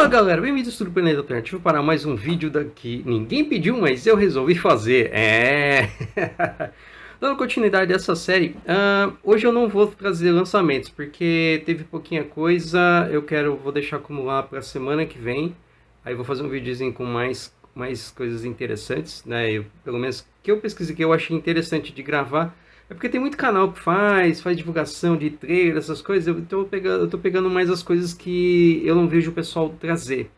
Fala galera, bem-vindos ao Planeta Alternativo para mais um vídeo daqui. Ninguém pediu, mas eu resolvi fazer. Dando continuidade a essa série, hoje eu não vou trazer lançamentos, porque teve pouquinha coisa. Vou deixar acumular para a semana que vem. Aí vou fazer um videozinho com mais coisas interessantes, né? Pelo menos que eu pesquisei, que eu achei interessante de gravar. É porque tem muito canal que faz divulgação de trailer, essas coisas. Eu tô pegando mais as coisas que eu não vejo o pessoal trazer,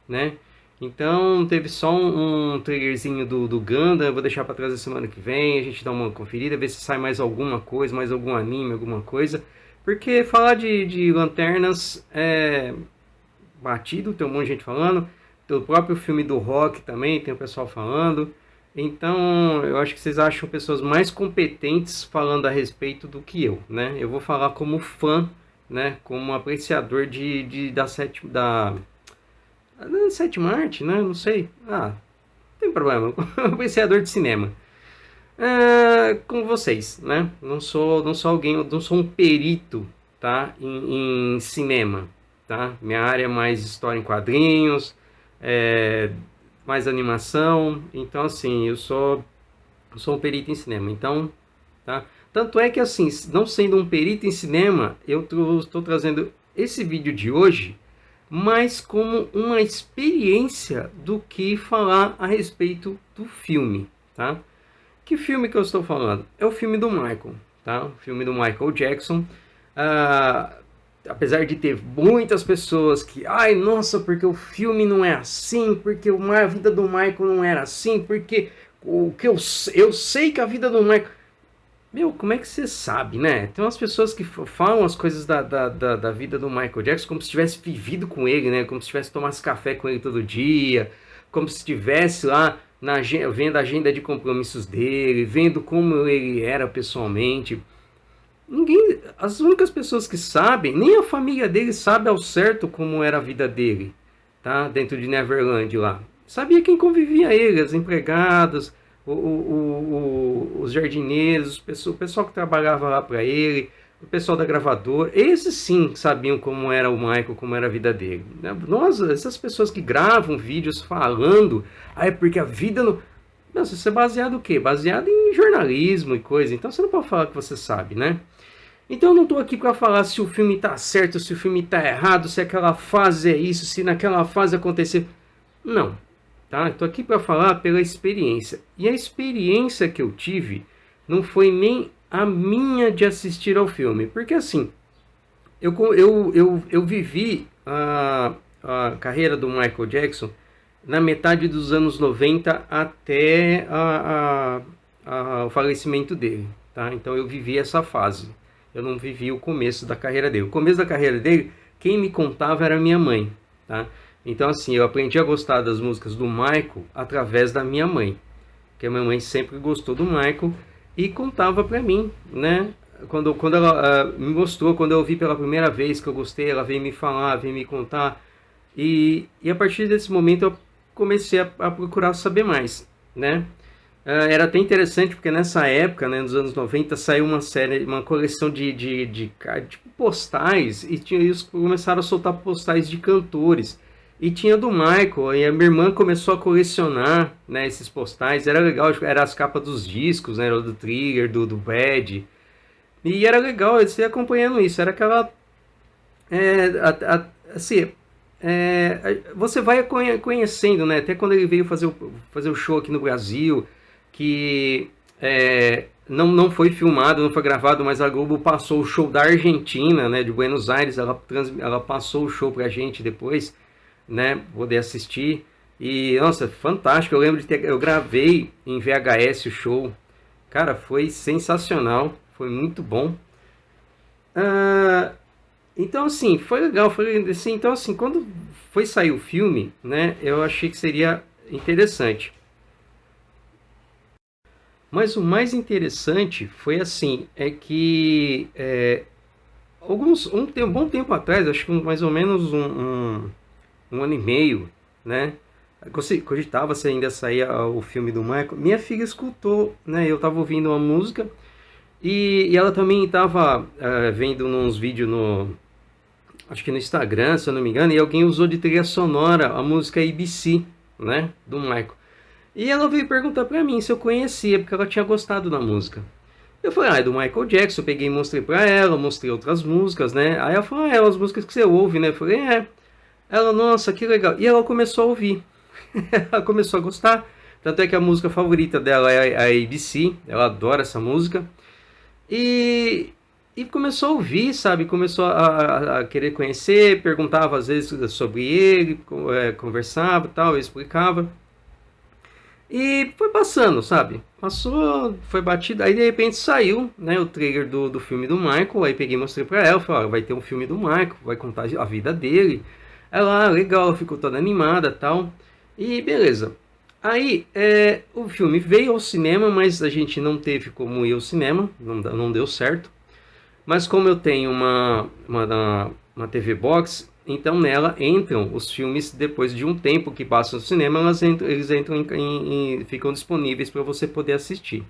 né? Então teve só um trailerzinho do Gundam. Eu vou deixar para trazer semana que vem. A gente dá uma conferida, ver se sai mais alguma coisa, mais algum anime, alguma coisa. Porque falar de lanternas é batido, tem um monte de gente falando. Do próprio filme do Rock também tem o pessoal falando. Então, eu acho que vocês acham pessoas mais competentes falando a respeito do que eu, né? Eu vou falar como fã, né? Como apreciador da sétima arte, né? Não sei. Não tem problema. Apreciador de cinema. Com vocês, né? Não sou alguém, não sou um perito, tá? Em cinema, tá? Minha área é mais história em quadrinhos, mais animação. Então, assim, eu sou um perito em cinema. Então, tá? Tanto é que, assim, não sendo um perito em cinema, eu estou trazendo esse vídeo de hoje mais como uma experiência do que falar a respeito do filme, tá? Que filme que eu estou falando? É o filme do Michael, tá? O filme do Michael Jackson. Apesar de ter muitas pessoas que, ai, nossa, porque o filme não é assim, porque a vida do Michael não era assim, porque o que eu sei que a vida do Michael... Meu, como é que você sabe, né? Tem umas pessoas que falam as coisas da vida do Michael Jackson como se tivesse vivido com ele, né? Como se tivesse tomado café com ele todo dia, como se estivesse lá vendo a agenda de compromissos dele, vendo como ele era pessoalmente. As únicas pessoas que sabem, nem a família dele sabe ao certo como era a vida dele, tá? Dentro de Neverland lá. Sabia quem convivia ele, as empregadas, os jardineiros, o pessoal que trabalhava lá para ele, o pessoal da gravadora. Esses sim sabiam como era o Michael, como era a vida dele. Nós, essas pessoas que gravam vídeos falando, é porque a vida não... Não, isso é baseado o quê? Baseado em jornalismo e coisa. Então você não pode falar que você sabe, né? Então eu não estou aqui para falar se o filme está certo, se o filme está errado, se aquela fase é isso, se naquela fase aconteceu. Não, tá? Estou aqui para falar pela experiência. E a experiência que eu tive não foi nem a minha de assistir ao filme. Porque assim, eu vivi a carreira do Michael Jackson na metade dos anos 90 até o falecimento dele, tá? Então eu vivi essa fase. Eu não vivi o começo da carreira dele. O começo da carreira dele, quem me contava era minha mãe, tá? Então assim, eu aprendi a gostar das músicas do Michael através da minha mãe, que a minha mãe sempre gostou do Michael e contava pra mim, né? Quando ela me mostrou, quando eu ouvi pela primeira vez que eu gostei, ela veio me falar, veio me contar. E a partir desse momento eu comecei a procurar saber mais, né? Era até interessante porque nessa época, né, nos anos 90, saiu uma coleção de tipo, postais, e eles começaram a soltar postais de cantores. E tinha do Michael, e a minha irmã começou a colecionar, né, esses postais. Era legal, era as capas dos discos, né, era do Thriller, do Bad. E era legal você acompanhando isso. Era aquela... assim, você vai conhecendo, né? Até quando ele veio fazer o show aqui no Brasil, que não foi filmado, não foi gravado, mas a Globo passou o show da Argentina, né? De Buenos Aires, ela passou o show pra gente depois, né? Poder assistir. E, nossa, fantástico. Eu lembro eu gravei em VHS o show. Cara, foi sensacional. Foi muito bom. Então, assim, foi legal. Assim, então, assim, quando foi sair o filme, né? Eu achei que seria interessante. Mas o mais interessante foi assim, é que um bom tempo atrás, acho que mais ou menos um ano e meio, né? Cogitava se ainda saía o filme do Michael. Minha filha escutou, né? Eu estava ouvindo uma música e ela também estava vendo uns vídeos acho que no Instagram, se eu não me engano, e alguém usou de trilha sonora a música ABC, né, do Michael. E ela veio perguntar pra mim se eu conhecia, porque ela tinha gostado da música. Eu falei, é do Michael Jackson. Eu peguei e mostrei pra ela, mostrei outras músicas, né. Aí ela falou, as músicas que você ouve, né. Eu falei, é. Ela, nossa, que legal. E ela começou a ouvir. Ela começou a gostar. Tanto é que a música favorita dela é a ABC. Ela adora essa música. E começou a ouvir, sabe? Começou a querer conhecer, perguntava às vezes sobre ele, conversava e tal, eu explicava. E foi passando, sabe? Passou, foi batido, aí de repente saiu, né, o trailer do filme do Michael, aí peguei e mostrei pra ela, falei, vai ter um filme do Michael, vai contar a vida dele. Ela, legal, ficou toda animada e tal. E beleza. Aí, o filme veio ao cinema, mas a gente não teve como ir ao cinema, não deu certo. Mas como eu tenho uma TV Box, então nela entram os filmes depois de um tempo que passam no cinema, eles entram ficam disponíveis para você poder assistir.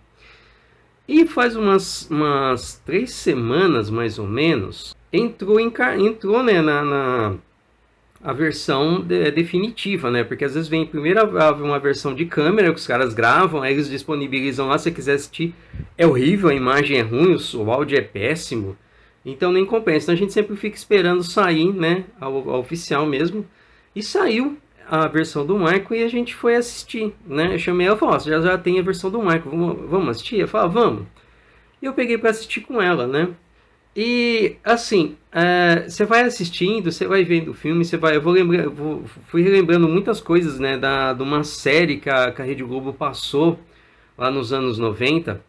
E faz umas 3 semanas, mais ou menos, entrou né, a versão definitiva, né? Porque às vezes vem primeiro uma versão de câmera que os caras gravam, aí eles disponibilizam lá, se você quiser assistir. É horrível, a imagem é ruim, o áudio é péssimo, então nem compensa. Então a gente sempre fica esperando sair, né, a oficial mesmo. E saiu a versão do Michael e a gente foi assistir, né? Eu chamei ela e falei, já tem a versão do Michael, vamos assistir? Eu falei, vamos. E eu peguei para assistir com ela, né? E assim, você vai assistindo, você vai vendo o filme, fui relembrando muitas coisas, né, de uma série que a Rede Globo passou lá nos anos 90,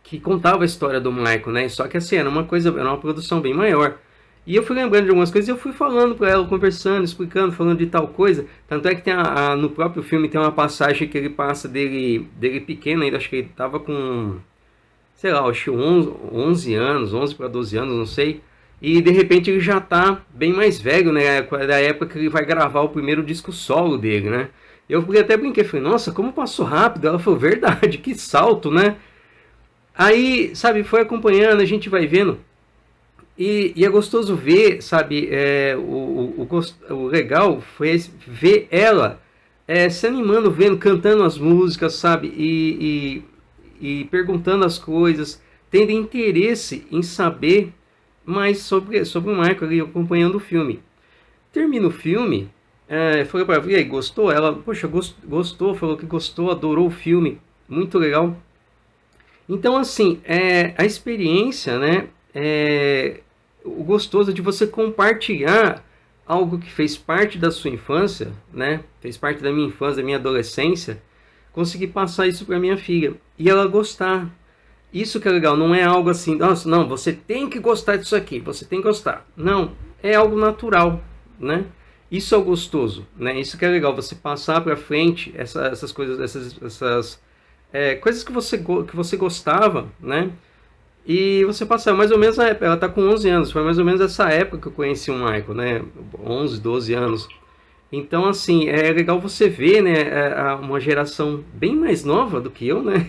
que contava a história do Michael, né? Só que assim, era uma produção bem maior. E eu fui lembrando de algumas coisas e eu fui falando para ela, conversando, explicando, falando de tal coisa. Tanto é que tem no próprio filme tem uma passagem que ele passa dele pequeno, ainda acho que ele tava com, sei lá, acho que 11 anos, 11 para 12 anos, não sei. E de repente ele já tá bem mais velho, né? Da época que ele vai gravar o primeiro disco solo dele, né? Eu até brinquei, falei, nossa, como passou rápido. Ela falou, verdade, que salto, né? Aí, sabe, foi acompanhando, a gente vai vendo. E é gostoso ver, sabe, o legal foi ver ela se animando, vendo, cantando as músicas, sabe, e perguntando as coisas, tendo interesse em saber mais sobre o Michael ali, acompanhando o filme. Termina o filme, falei para ela, e aí, gostou? Ela, poxa, gostou, falou que gostou, adorou o filme, muito legal. Então, assim, a experiência, né, o gostoso de você compartilhar algo que fez parte da sua infância, né, fez parte da minha infância, da minha adolescência, conseguir passar isso para minha filha e ela gostar. Isso que é legal, não é algo assim, nossa, não, você tem que gostar disso aqui, você tem que gostar. Não, é algo natural, né? Isso é o gostoso, né? Isso que é legal, você passar para frente essas coisas, essas coisas que você gostava, né? E você passar mais ou menos a época, ela tá com 11 anos, foi mais ou menos essa época que eu conheci o Michael, né? 11, 12 anos. Então, assim, é legal você ver, né, uma geração bem mais nova do que eu, né?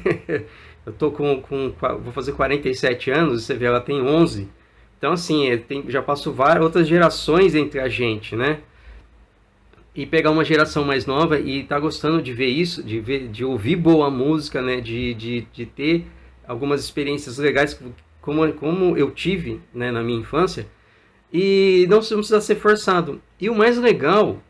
Eu tô vou fazer 47 anos, você vê, ela tem 11. Então, assim, já passou outras gerações entre a gente, né? E pegar uma geração mais nova e tá gostando de ver isso, de ouvir boa música, né? De ter algumas experiências legais como eu tive, né, na minha infância. E não precisa ser forçado. E o mais legal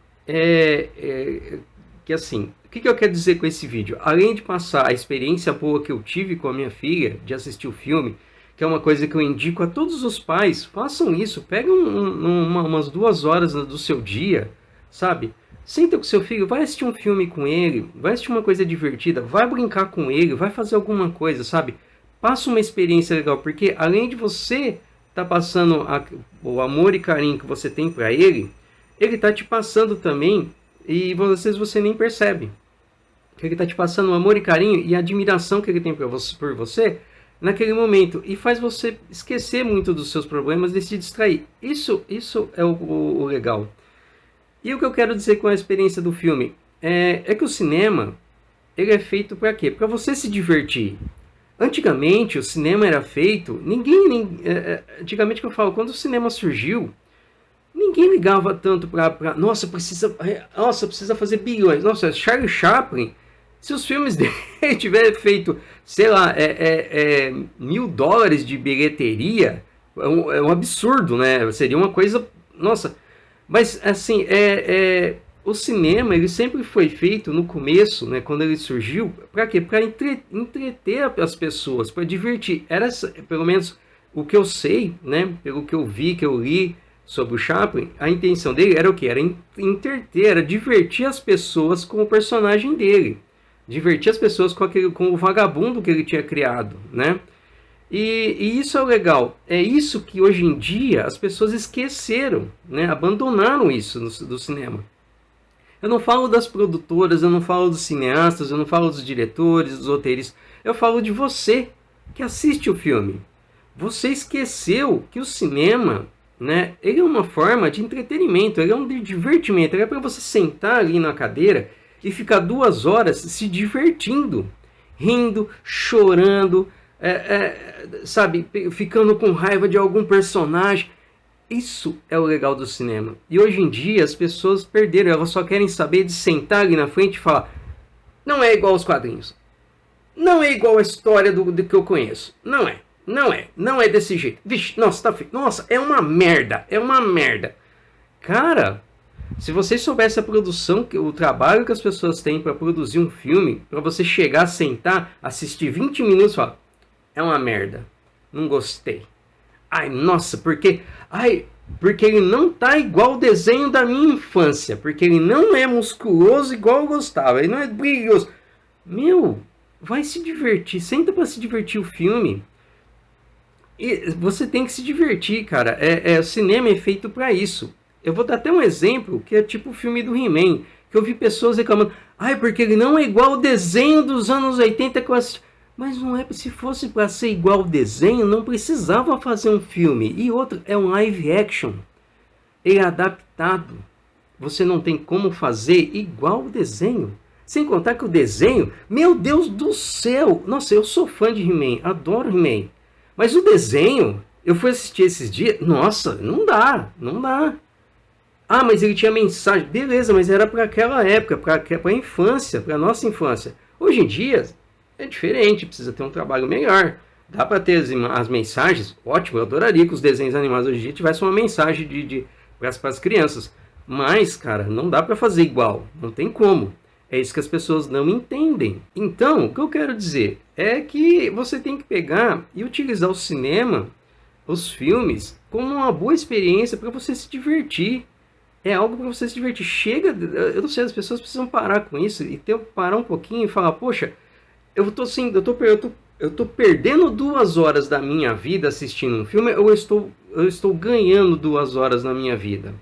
que assim, o que eu quero dizer com esse vídeo? Além de passar a experiência boa que eu tive com a minha filha, de assistir o filme, que é uma coisa que eu indico a todos os pais, façam isso, pegam umas 2 horas do seu dia, sabe? Senta com seu filho, vai assistir um filme com ele, vai assistir uma coisa divertida, vai brincar com ele, vai fazer alguma coisa, sabe? Passa uma experiência legal, porque além de você tá passando o amor e carinho que você tem para ele tá te passando também, e às vezes você nem percebe que ele tá te passando o amor e carinho e a admiração que ele tem por você naquele momento, e faz você esquecer muito dos seus problemas e se distrair. Isso é o legal. E o que eu quero dizer com a experiência do filme é que o cinema, ele é feito para quê? Para você se divertir. Antigamente o cinema era feito, antigamente que eu falo, quando o cinema surgiu, Ninguém ligava tanto pra nossa, precisa fazer bilhões. Nossa, Charlie Chaplin, se os filmes dele tiverem feito, sei lá, $1.000 de bilheteria, é um absurdo, né? Seria uma coisa, nossa. Mas assim, o cinema ele sempre foi feito no começo, né? Quando ele surgiu, para quê? Para entreter as pessoas, para divertir. Era pelo menos o que eu sei, né? Pelo que eu vi, que eu li sobre o Chaplin, a intenção dele era o que? Era entreter, era divertir as pessoas com o personagem dele. Divertir as pessoas com o vagabundo que ele tinha criado, né? E isso é o legal. É isso que hoje em dia as pessoas esqueceram, né? Abandonaram isso do cinema. Eu não falo das produtoras, eu não falo dos cineastas, eu não falo dos diretores, dos roteiristas. Eu falo de você que assiste o filme. Você esqueceu que o cinema, né, ele é uma forma de entretenimento, ele é um divertimento, ele é para você sentar ali na cadeira e ficar 2 horas se divertindo, rindo, chorando, sabe, ficando com raiva de algum personagem. Isso é o legal do cinema. E hoje em dia as pessoas perderam, elas só querem saber de sentar ali na frente e falar: não é igual aos quadrinhos, não é igual a história do que eu conheço, não é desse jeito. Vixe, nossa, tá feio. Nossa, é uma merda, é uma merda. Cara, se vocês soubessem a produção, o trabalho que as pessoas têm para produzir um filme, para você chegar, sentar, assistir 20 minutos e falar: é uma merda, não gostei. Ai, nossa, porque ele não tá igual o desenho da minha infância, porque ele não é musculoso igual eu gostava, ele não é brilhoso. Meu, vai se divertir, senta para se divertir o filme. E você tem que se divertir, cara. O cinema é feito para isso. Eu vou dar até um exemplo, que é tipo o filme do He-Man, que eu vi pessoas reclamando: ai, porque ele não é igual o desenho dos anos 80 que eu assisti. Mas não é, se fosse para ser igual ao desenho, não precisava fazer um filme. E outro, é um live action. Ele é adaptado. Você não tem como fazer igual o desenho. Sem contar que o desenho, meu Deus do céu. Nossa, eu sou fã de He-Man, adoro He-Man. Mas o desenho, eu fui assistir esses dias, nossa, não dá. Ah, mas ele tinha mensagem. Beleza, mas era para aquela época, para a infância, para a nossa infância. Hoje em dia é diferente, precisa ter um trabalho melhor. Dá para ter as mensagens, ótimo, eu adoraria que os desenhos animados hoje em dia tivessem uma mensagem para as crianças. Mas, cara, não dá para fazer igual, não tem como. É isso que as pessoas não entendem. Então, o que eu quero dizer é que você tem que pegar e utilizar o cinema, os filmes, como uma boa experiência para você se divertir. É algo para você se divertir. Chega, eu não sei, as pessoas precisam parar com isso e parar um pouquinho e falar: poxa, eu tô perdendo 2 horas da minha vida assistindo um filme, ou eu estou ganhando 2 horas na minha vida?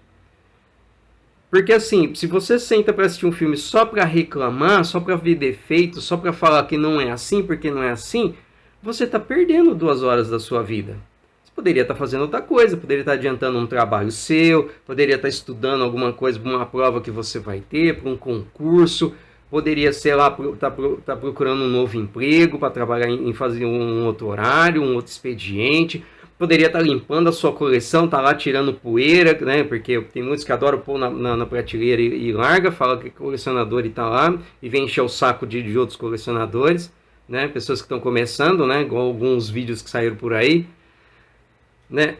Porque assim, se você senta para assistir um filme só para reclamar, só para ver defeitos, só para falar que não é assim porque não é assim, você está perdendo 2 horas da sua vida. Você poderia estar fazendo outra coisa, poderia estar adiantando um trabalho seu, poderia estar estudando alguma coisa para uma prova que você vai ter, para um concurso, poderia, sei lá, tá procurando um novo emprego para trabalhar em fazer um outro horário, um outro expediente. Poderia estar limpando a sua coleção, tá lá tirando poeira, né? Porque tem muitos que adoram pôr na prateleira e larga, fala que é colecionador e tá lá, e vem encher o saco de outros colecionadores, né? Pessoas que estão começando, né? Igual alguns vídeos que saíram por aí, né?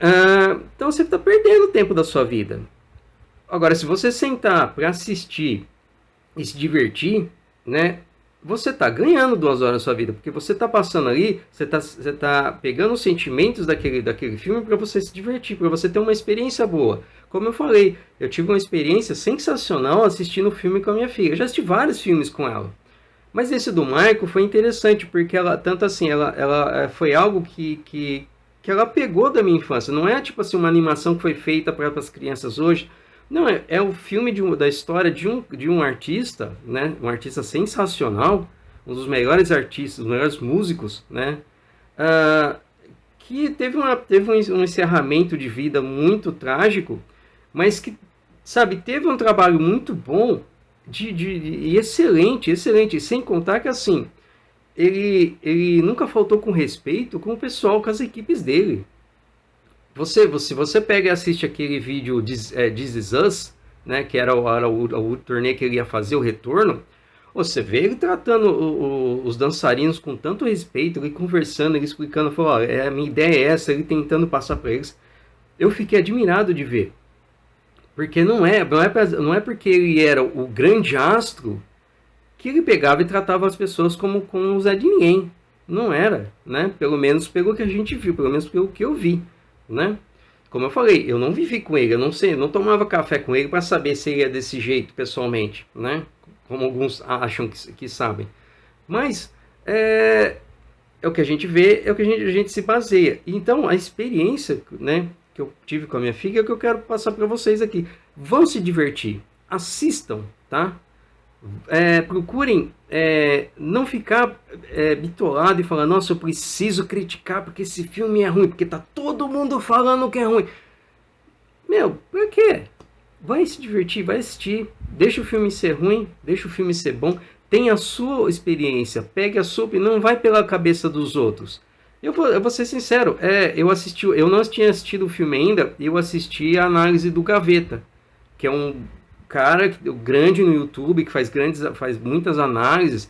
Então você está perdendo o tempo da sua vida. Agora, se você sentar para assistir e se divertir, né? Você está ganhando 2 horas da sua vida, porque você está passando ali, você tá pegando os sentimentos daquele filme para você se divertir, para você ter uma experiência boa. Como eu falei, eu tive uma experiência sensacional assistindo o filme com a minha filha. Eu já assisti vários filmes com ela. Mas esse do Michael foi interessante, porque ela, tanto assim, ela foi algo que ela pegou da minha infância. Não é tipo assim uma animação que foi feita para as crianças hoje. Não, é o filme da história de um artista, né? Um artista sensacional, um dos melhores artistas, os melhores músicos, né? Que teve um encerramento de vida muito trágico, mas que, sabe, teve um trabalho muito bom e excelente, sem contar que, assim, ele nunca faltou com respeito com o pessoal, com as equipes dele. você pega e assiste aquele vídeo This Is Us, né, que era o turnê que ele ia fazer, o retorno, você vê ele tratando os dançarinos com tanto respeito, ele conversando, ele explicando, falou, a minha ideia é essa, ele tentando passar para eles. Eu fiquei admirado de ver. Porque não é porque ele era o grande astro que ele pegava e tratava as pessoas como o Zé de Ninguém. Não era, né? Pelo menos pelo que a gente viu, pelo menos pelo que eu vi, né? Como eu falei, eu não vivi com ele, eu não sei, eu não tomava café com ele para saber se ele é desse jeito pessoalmente, né? Como alguns acham que sabem. Mas é o que a gente vê, é o que a gente se baseia. Então, a experiência, né, que eu tive com a minha filha é o que eu quero passar para vocês aqui. Vão se divertir, assistam, tá? Procurem não ficar bitolado e falar, nossa, eu preciso criticar porque esse filme é ruim, porque tá todo mundo falando que é ruim. Meu, pra quê? Vai se divertir, vai assistir, deixa o filme ser ruim, deixa o filme ser bom, tenha a sua experiência, pegue a sua, não vai pela cabeça dos outros. Eu vou ser sincero, eu não tinha assistido o filme ainda, eu assisti a análise do Gaveta, que é um cara grande no YouTube, que faz muitas análises,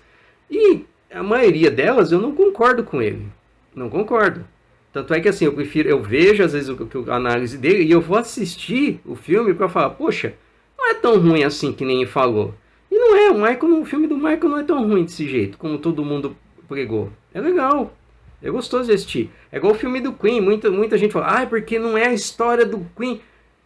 e a maioria delas eu não concordo com ele. Não concordo. Tanto é que assim, eu vejo às vezes a análise dele e eu vou assistir o filme para falar, poxa, não é tão ruim assim que nem ele falou. E não é, o filme do Michael não é tão ruim desse jeito, como todo mundo pregou. É legal. É gostoso de assistir. É igual o filme do Queen, muita gente fala, porque não é a história do Queen.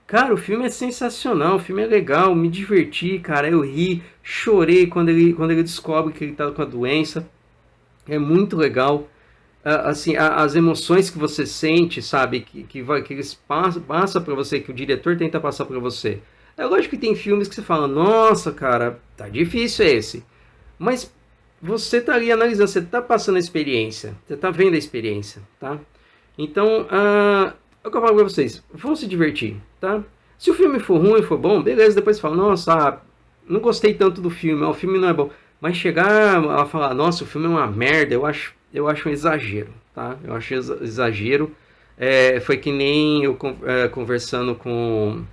Cara, o filme é sensacional, o filme é legal, me diverti, cara, eu ri, chorei quando ele descobre que ele tá com a doença. É muito legal. Assim, as emoções que você sente, sabe, que eles passa para você, que o diretor tenta passar para você. É lógico que tem filmes que você fala, nossa, cara, tá difícil esse. Mas você tá ali analisando, você tá passando a experiência, você tá vendo a experiência, tá? Então, é o que eu falo pra vocês, vão se divertir, tá? Se o filme for ruim, for bom, beleza, depois fala, nossa, não gostei tanto do filme, o filme não é bom. Mas chegar a falar, nossa, o filme é uma merda, eu acho um exagero, tá? Eu acho exagero. Foi que nem eu conversando com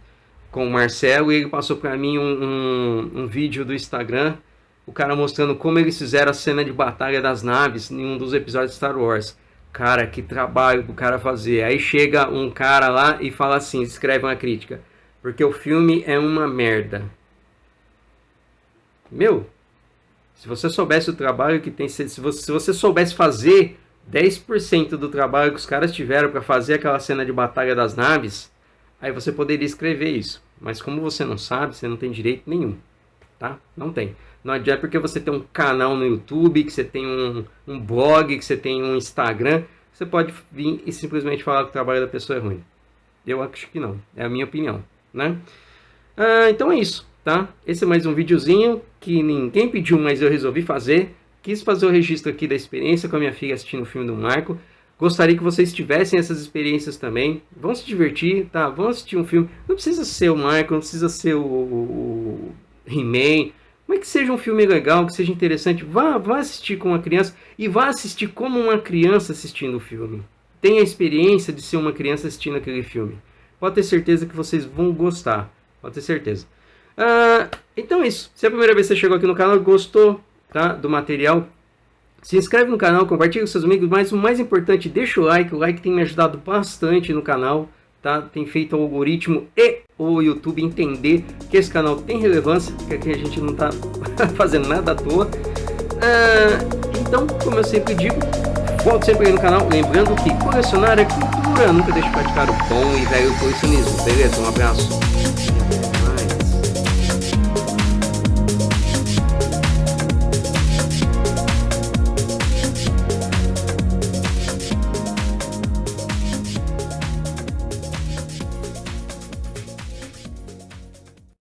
o Marcelo, e ele passou pra mim um vídeo do Instagram, o cara mostrando como eles fizeram a cena de batalha das naves em um dos episódios de Star Wars. Cara, que trabalho pro cara fazer. Aí chega um cara lá e fala assim, escreve uma crítica, porque o filme é uma merda. Meu, se você soubesse o trabalho que tem, se você soubesse fazer 10% do trabalho que os caras tiveram para fazer aquela cena de batalha das naves, aí você poderia escrever isso. Mas como você não sabe, você não tem direito nenhum, tá? Não tem. Não adianta porque você tem um canal no YouTube, que você tem um blog, que você tem um Instagram, você pode vir e simplesmente falar que o trabalho da pessoa é ruim. Eu acho que não, é a minha opinião, né? Então é isso, tá? Esse é mais um videozinho que ninguém pediu, mas eu resolvi fazer. Quis fazer o registro aqui da experiência com a minha filha assistindo o filme do Michael. Gostaria que vocês tivessem essas experiências também. Vão se divertir, tá? Vão assistir um filme. Não precisa ser o Michael, não precisa ser o He-Man. Mas que seja um filme legal, que seja interessante. Vá assistir com uma criança e vá assistir como uma criança assistindo o filme. Tenha a experiência de ser uma criança assistindo aquele filme. Pode ter certeza que vocês vão gostar. Pode ter certeza. Então é isso. Se é a primeira vez que você chegou aqui no canal e gostou, tá, do material, se inscreve no canal, compartilha com seus amigos, mas o mais importante, deixa o like tem me ajudado bastante no canal, tá? Tem feito o algoritmo e o YouTube entender que esse canal tem relevância, que aqui a gente não tá fazendo nada à toa. Então, como eu sempre digo, volte sempre aí no canal, lembrando que colecionar é cultura, nunca deixe de praticar o bom e velho colecionismo, beleza? Um abraço.